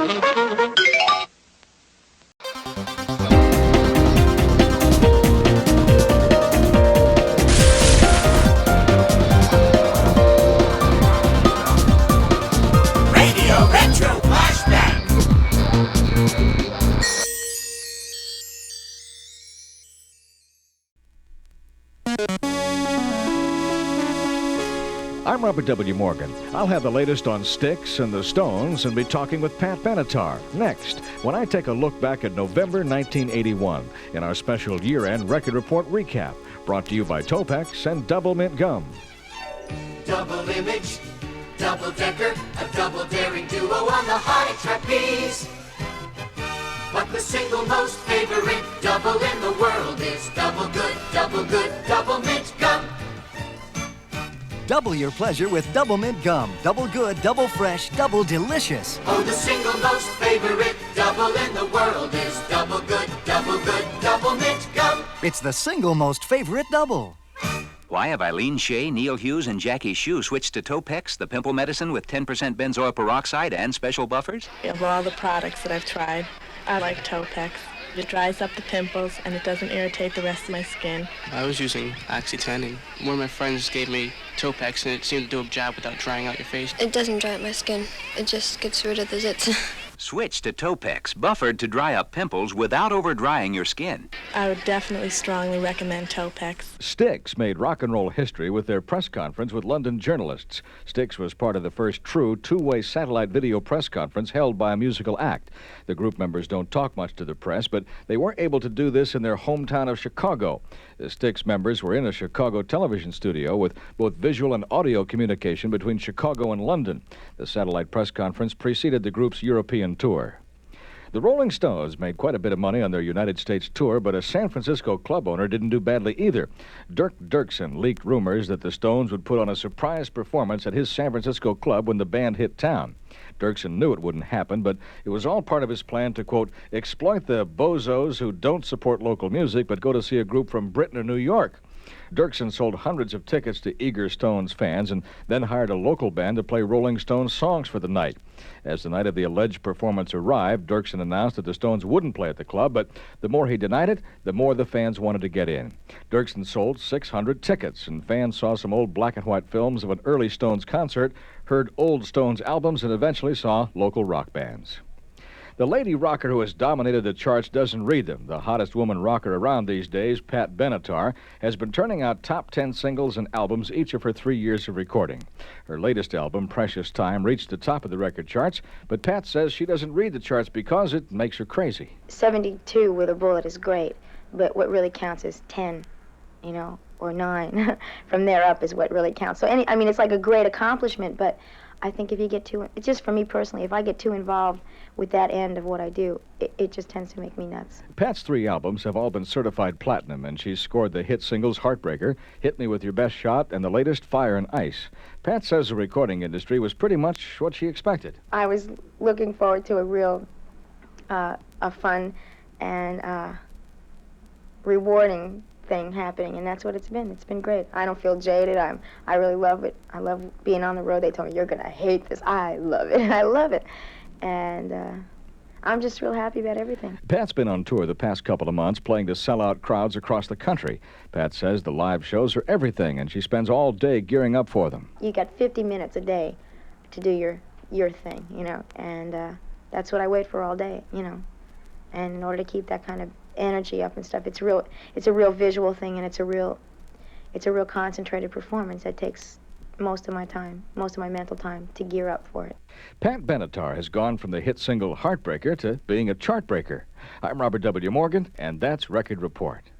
RadioRetro Flashback. I'm Robert W. Morgan. I'll have the latest on Styx and the Stones and be talking with Pat Benetar next when I take a look back at November 1981 in our special year-end record report recap, brought to you by Topex and Doublemint Gum. Double image, double decker, a double daring duo on the high trapeze. But the single most favorite double in the world is double good, Doublemint Gum. Double your pleasure with Doublemint Gum. Double good, double fresh, double delicious. Oh, the single most favorite double in the world is double good, Doublemint Gum. It's the single most favorite double. Why have Eileen Shea, Neil Hughes, and Jackie Shue switched to Topex, the pimple medicine with 10% benzoyl peroxide and special buffers? Of all the products that I've tried, I like Topex. It dries up the pimples and it doesn't irritate the rest of my skin. I was using Oxy-10 and one of my friends gave me Topex and it seemed to do a job without drying out your face. It doesn't dry out my skin. It just gets rid of the zits. Switch to Topex, buffered to dry up pimples without over-drying your skin. I would definitely strongly recommend Topex. Styx made rock and roll history with their press conference with London journalists. Styx was part of the first true two-way satellite video press conference held by a musical act. The group members don't talk much to the press, but they weren't able to do this in their hometown of Chicago. The Styx members were in a Chicago television studio with both visual and audio communication between Chicago and London. The satellite press conference preceded the group's European tour. The Rolling Stones made quite a bit of money on their United States tour, but a San Francisco club owner didn't do badly either. Dirk Dirksen leaked rumors that the Stones would put on a surprise performance at his San Francisco club when the band hit town. Dirksen knew it wouldn't happen, but it was all part of his plan to, quote, exploit the bozos who don't support local music but go to see a group from Britain or New York. Dirksen sold hundreds of tickets to eager Stones fans and then hired a local band to play Rolling Stones songs for the night. As the night of the alleged performance arrived, Dirksen announced that the Stones wouldn't play at the club, but the more he denied it, the more the fans wanted to get in. Dirksen sold 600 tickets, and fans saw some old black and white films of an early Stones concert, heard old Stones albums, and eventually saw local rock bands. The lady rocker who has dominated the charts doesn't read them. The hottest woman rocker around these days, Pat Benetar, has been turning out top 10 singles and albums each of her 3 years of recording. Her latest album, Precious Time, reached the top of the record charts, but Pat says she doesn't read the charts because it makes her crazy. 72 with a bullet is great, but what really counts is 10, or 9. From there up is what really counts. So, it's like a great accomplishment, but I think if you get too, it's just for me personally, if I get too involved with that end of what I do, it just tends to make me nuts. Pat's 3 albums have all been certified platinum, and she's scored the hit singles Heartbreaker, Hit Me With Your Best Shot, and the latest Fire and Ice. Pat says the recording industry was pretty much what she expected. I was looking forward to a real a fun and rewarding thing happening, and that's what it's been. It's been great. I don't feel jaded. I really love it. I love being on the road. They told me, you're going to hate this. I love it. I love it. And I'm just real happy about everything. Pat's been on tour the past couple of months playing to sell-out crowds across the country. Pat says the live shows are everything, and she spends all day gearing up for them. You got 50 minutes a day to do your thing, and that's what I wait for all day, And in order to keep that kind of energy up and stuff, it's a real visual thing, and it's a real concentrated performance that takes most of my time, most of my mental time to gear up for it. Pat Benetar has gone from the hit single Heartbreaker to being a chart breaker. I'm Robert W. Morgan, and that's Record Report.